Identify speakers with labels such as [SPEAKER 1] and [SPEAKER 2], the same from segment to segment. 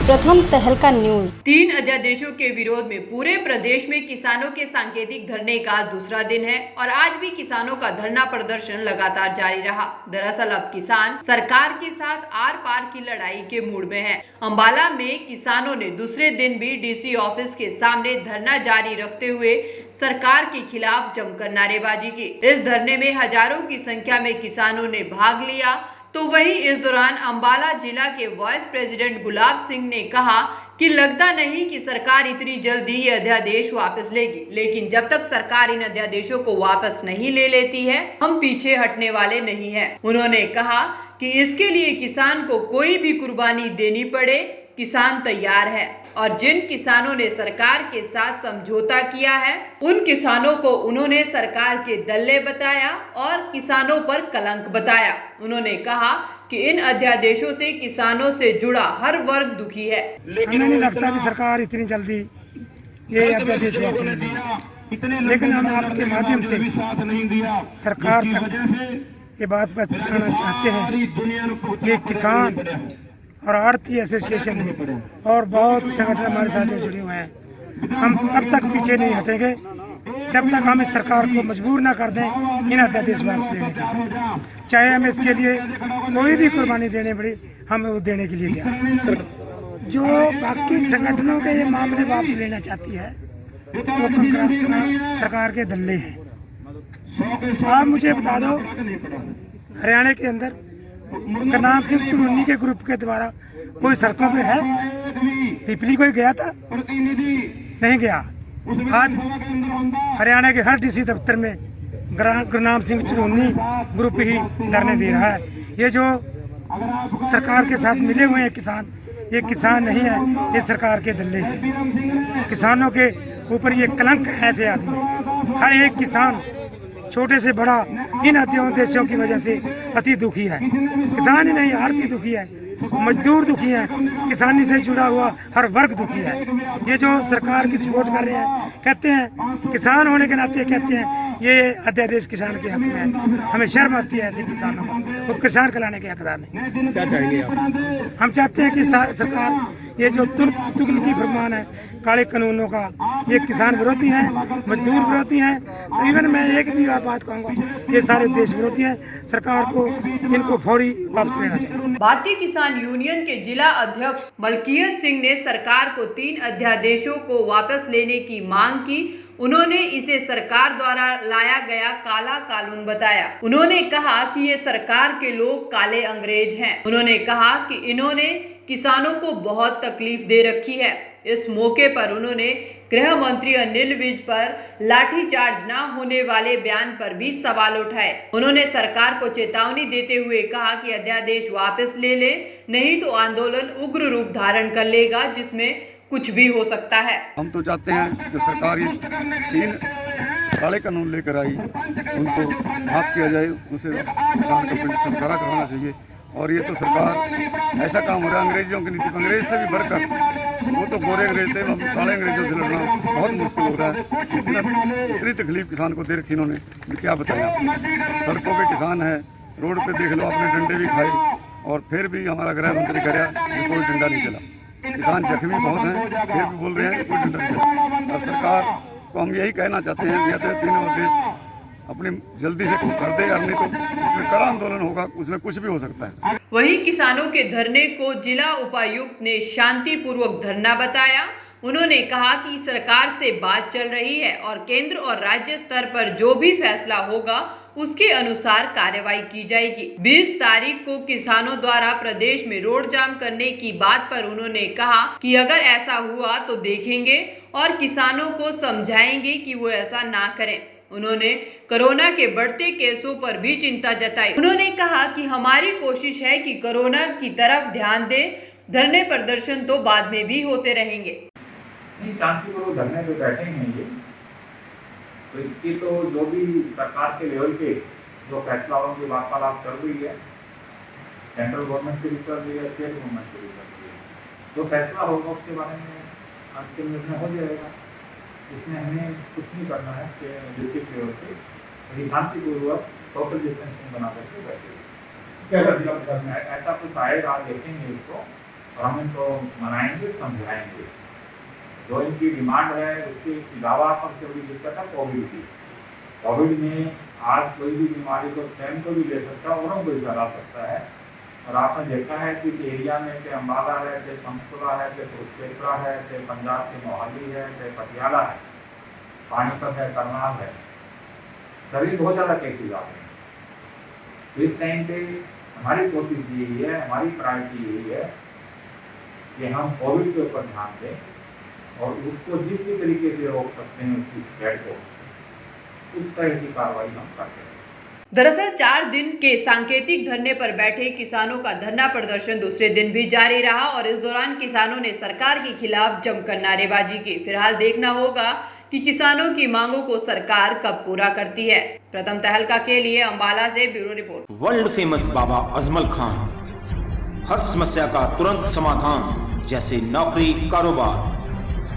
[SPEAKER 1] प्रथम तहलका न्यूज।
[SPEAKER 2] 3 अध्यादेशों के विरोध में पूरे प्रदेश में किसानों के सांकेतिक धरने का दूसरा दिन है और आज भी किसानों का धरना प्रदर्शन लगातार जारी रहा। दरअसल अब किसान सरकार के साथ आर पार की लड़ाई के मूड में हैं। अंबाला में किसानों ने दूसरे दिन भी डीसी ऑफिस के सामने धरना जारी रखते हुए सरकार के खिलाफ जमकर नारेबाजी की। इस धरने में हजारों की संख्या में किसानों ने भाग लिया। तो वहीं इस दौरान अंबाला जिला के वाइस प्रेसिडेंट गुलाब सिंह ने कहा कि लगता नहीं कि सरकार इतनी जल्दी ये अध्यादेश वापस लेगी, लेकिन जब तक सरकार इन अध्यादेशों को वापस नहीं ले लेती है हम पीछे हटने वाले नहीं हैं। उन्होंने कहा कि इसके लिए किसान को कोई भी कुर्बानी देनी पड़े, किसान तैयार है और जिन किसानों ने सरकार के साथ समझौता किया है उन किसानों को उन्होंने सरकार के दल्ले बताया और किसानों पर कलंक बताया। उन्होंने कहा कि इन अध्यादेशों से किसानों से जुड़ा हर वर्ग दुखी है।
[SPEAKER 3] हमें नहीं लगता कि सरकार इतनी जल्दी ये अध्यादेश वापस ले लेगी, लेकिन हम आपके माध्यम से सरकार तक ये बात पहुंचाना चाहते हैं। ये किसान और आड़ती एसोसिएशन और बहुत संगठन हमारे साथ जो जुड़े हुए हैं, हम तब तक पीछे नहीं हटेंगे जब तक हम इस सरकार को मजबूर ना कर दें इन अध्यादेश वापस लेने के लिए। चाहे हमें इसके लिए कोई भी कुर्बानी देनी पड़ी, हम वो देने के लिए तैयार हैं। जो बाकी संगठनों के ये मामले वापस लेना चाहती है वो सरकार के दल्ले हैं। आप मुझे बता दो, हरियाणा के अंदर गुरनाम सिंह चुन्नी के ग्रुप के द्वारा कोई सड़कों पे है? पिपली कोई गया था? नहीं गया। आज हरियाणा के हर डीसी दफ्तर में गुरनाम सिंह चुन्नी ग्रुप ही धरने दे रहा है। ये जो सरकार के साथ मिले हुए हैं किसान, ये किसान नहीं है, ये सरकार के दल्ले हैं। किसानों के ऊपर ये कलंक है ऐसे आदमी। हर एक किसान छोटे से बड़ा इन अध्यादेशों की वजह से अति दुखी है। किसान ही नहीं, आड़ती दुखी है, मजदूर दुखी है, किसानी से जुड़ा हुआ हर वर्ग दुखी है। ये जो सरकार की सपोर्ट कर रहे हैं, कहते हैं किसान होने के नाते कहते हैं ये अध्यादेश किसान के हक में है। हमें शर्म आती है ऐसे किसानों को, वो किसान कहलाने के हकदार नहीं।
[SPEAKER 4] क्या चाहेंगे आप?
[SPEAKER 3] हम चाहते हैं कि सरकार ये जो तुगल की फरमान है काले कानूनों का, ये किसान विरोधी हैं, मजदूर विरोधी हैं। इवन मैं एक भी बात कहूँगा, ये सारे देश विरोधी हैं। सरकार को इनको फौरी वापस लेना चाहिए।
[SPEAKER 2] भारतीय किसान यूनियन के जिला अध्यक्ष मलकीयत सिंह ने सरकार को 3 अध्यादेशों को वापस लेने की मांग की। उन्होंने इसे सरकार द्वारा लाया गया काला कानून बताया। उन्होंने कहा कि ये सरकार के लोग काले अंग्रेज हैं। उन्होंने कहा कि इन्होंने किसानों को बहुत तकलीफ दे रखी है। इस मौके पर उन्होंने गृह मंत्री अनिल विज पर लाठीचार्ज न होने वाले बयान पर भी सवाल उठाए। उन्होंने सरकार को चेतावनी देते हुए कहा कि अध्यादेश वापस ले ले, नहीं तो आंदोलन उग्र रूप धारण कर लेगा, जिसमें कुछ भी हो सकता है।
[SPEAKER 4] हम तो चाहते हैं कि सरकार ये 3 काले कानून लेकर आई, उनको माफ किया जाए, उसे किसान को फिर छुटकारा करवाना चाहिए। और ये तो सरकार ऐसा काम हो रहा है अंग्रेजों की नीति, अंग्रेज से भी बढ़कर, वो तो गोरे अंग्रेज थे, काले अंग्रेजों से लड़ना बहुत मुश्किल हो रहा है। इतनी तकलीफ किसान को दे रखी इन्होंने, क्या बताया। सड़कों पे किसान है, रोड पे देख लो, अपने डंडे भी खाए और फिर भी हमारा गृह मंत्री कह रहा है कोई डंडा नहीं चला। किसान जख्मी बहुत हैं, फिर भी बोल रहे हैं कोई डंडा नहीं चला। अब सरकार को हम यही कहना चाहते हैं, या तो 3 अध्यादेश अपनी जल्दी से कर दे, और नहीं तो इसमें कड़ा आंदोलन होगा, उसमें कुछ भी हो सकता है।
[SPEAKER 2] वहीं किसानों के धरने को जिला उपायुक्त ने शांतिपूर्वक धरना बताया। उन्होंने कहा कि सरकार से बात चल रही है और केंद्र और राज्य स्तर पर जो भी फैसला होगा उसके अनुसार कार्रवाई की जाएगी। 20 तारीख को किसानों द्वारा प्रदेश में रोड जाम करने की बात पर उन्होंने कहा कि अगर ऐसा हुआ तो देखेंगे और किसानों को समझाएंगे कि वो ऐसा ना करें। उन्होंने कोरोना के बढ़ते केसों पर भी चिंता जताई। उन्होंने कहा कि हमारी कोशिश है कि कोरोना की तरफ ध्यान दें, धरने प्रदर्शन तो बाद में भी होते रहेंगे।
[SPEAKER 5] नहीं, शांतिपूर्वक धरने पे बैठे हैं ये, तो इसकी तो जो भी सरकार के लेवल पे जो फैसला होंगे, वार्तालाप चल रही है, सेंट्रल गवर्नमेंट से भी चल रही है, स्टेट गवर्नमेंट से भी चल रही है। जो फैसला होगा उसके बारे में अंतिम निर्णय हो जाएगा। इसमें हमें कुछ नहीं करना है, डिस्ट्रिक्ट लेवल पे शांतिपूर्वक सोशल डिस्टेंसिंग बना करके बैठे। ऐसा कुछ आएगा, देखेंगे इसको, और हम इनको मनाएंगे, समझाएंगे। जो इनकी डिमांड है उसके अलावा सबसे बड़ी दिक्कत है कोविड की। कोविड में आज कोई भी बीमारी को स्वयं को भी ले सकता है, औरों को भी फैला सकता है। और आपने देखा है कि इस एरिया में चाहे अम्बाला है, चाहे पंचकुला है, चाहे कुरुक्षेत्र है, चाहे पंजाब के मोहाली है, चाहे पटियाला है, पानीपत है, करनाल है, सभी बहुत ज़्यादा केसेज आ रहे हैं। तो इस टाइम पे हमारी कोशिश यही है, हमारी प्रायोरिटी यही है कि हम कोविड के ऊपर ध्यान दें और उसको जिस भी तरीके से रोक सकते हैं उसकी स्प्रेड को, उस तरह की कार्रवाई हम करते हैं।
[SPEAKER 2] दरअसल 4 दिन के सांकेतिक धरने पर बैठे किसानों का धरना प्रदर्शन दूसरे दिन भी जारी रहा और इस दौरान किसानों ने सरकार के खिलाफ जमकर नारेबाजी की। फिलहाल देखना होगा कि किसानों की मांगों को सरकार कब पूरा करती है। प्रथम तहलका के लिए अम्बाला से bureau report.
[SPEAKER 1] World famous Baba Ajmal Khan हर समस्या का तुरंत समाधान, जैसे नौकरी, कारोबार,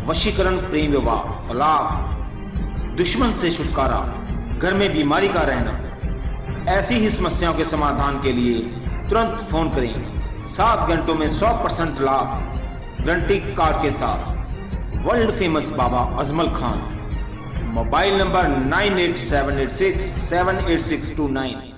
[SPEAKER 1] वशीकरण, प्रेम विवाह, तलाक, दुश्मन से छुटकारा, घर में बीमारी का रहना, ऐसी ही समस्याओं के समाधान के लिए तुरंत फोन करें। 7 घंटों में 100% लाभ गारंटी कार्ड के साथ। World famous Baba Ajmal Khan. Mobile number 9878678629।